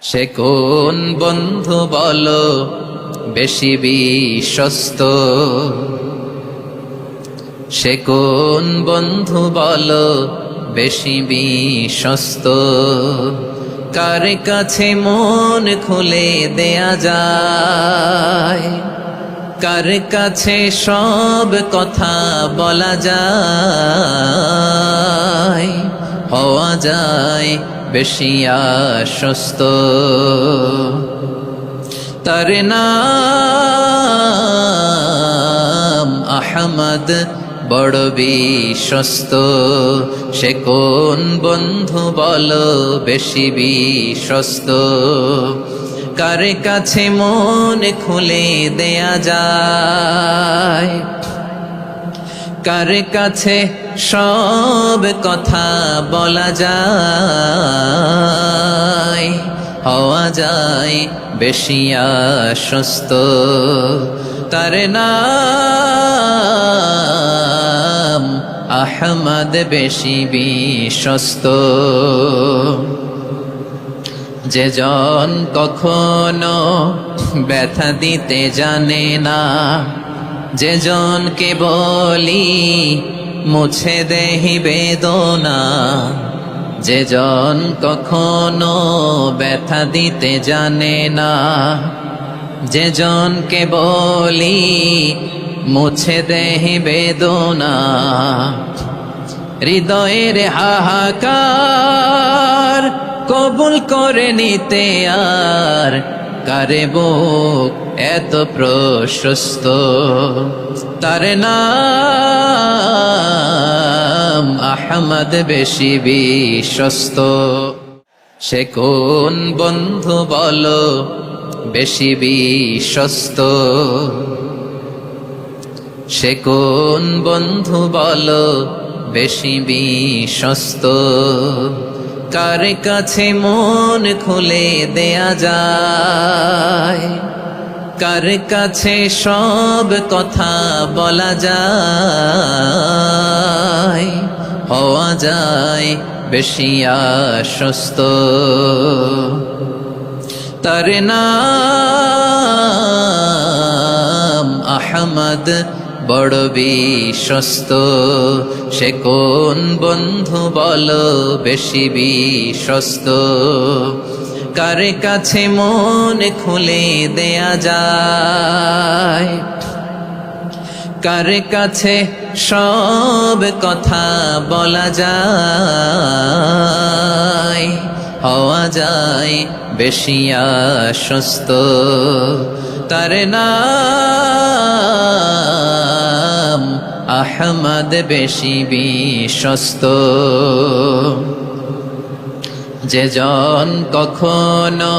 সে কোন বন্ধু বলো বেশি বিশ্বস্ত, সে কোন বন্ধু বলো বেশি বিশ্বস্ত, কার কাছে মন খুলে দেয়া যায়, কার কাছে সব কথা বলা যায়, হওয়া যায় বেশি আশ্বস্ত। তার নাম আহমদ, বড় বিশ্বস্ত। সে কোন বন্ধু বলো বেশি বিশ্বস্ত, কার কাছে মন খুলে দেয়া যায়, কার কাছে সব কথা বলা যায়, হওয়া যায় বেশি আশ্বস্ত। তার নাম আহমদ, বেশি বিশ্বস্ত। যে জন কখনো ব্যথা দিতে জানে না, যে জনকে বলি মুছে দেহি বেদনা, যে জন কখনো ব্যথা দিতে জানে না, যে জনকে বলি মুছে দেহি বেদনা, হৃদয়ের হাহাকার কবুল করে নিতে আর কারে বুক এত প্রশস্ত। তার নাম আহমদ, বেশি বিশ্বস্ত। সে কোন বন্ধু বলো বেশি বিশ্বস্ত, সে কোন বন্ধু বলো বেশি বিশ্বস্ত, কার কাছে মন খুলে দেয়া যায়, কার কাছে সব কথা বলা যায়, হওয়া যায় বেশি আশ্বস্ত। তার নাম আহমদ, বড় বিশ্বস্ত। সে কোন বন্ধু বলো বেশি বিশ্বস্ত, কার কাছে মন খুলে দেয়া যায়, কার কাছে সব কথা বলা যায়, হওয়া যায় বেশি আশ্বস্ত। তার নাম আহমদ, বেশি বিশ্বস্ত। যে জন কখনো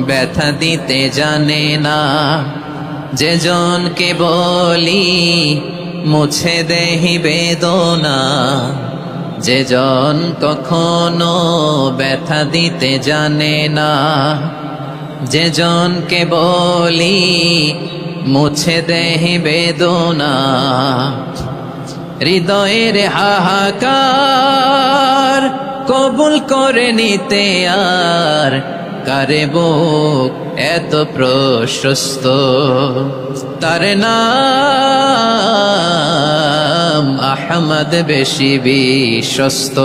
ব্যথা দিতে জানে না, যে জনকে বলি মুছে দেহি বেদনা, যে জন কখনো ব্যথা দিতে জানে না, যে জনকে বলি মুছে দেহি বেদনা, হৃদয়ের হাহাকার কবুল করে নিতে আর কারে বুক এত প্রশস্ত। তার নাম আহমদ, বেশি বিশ্বস্ত।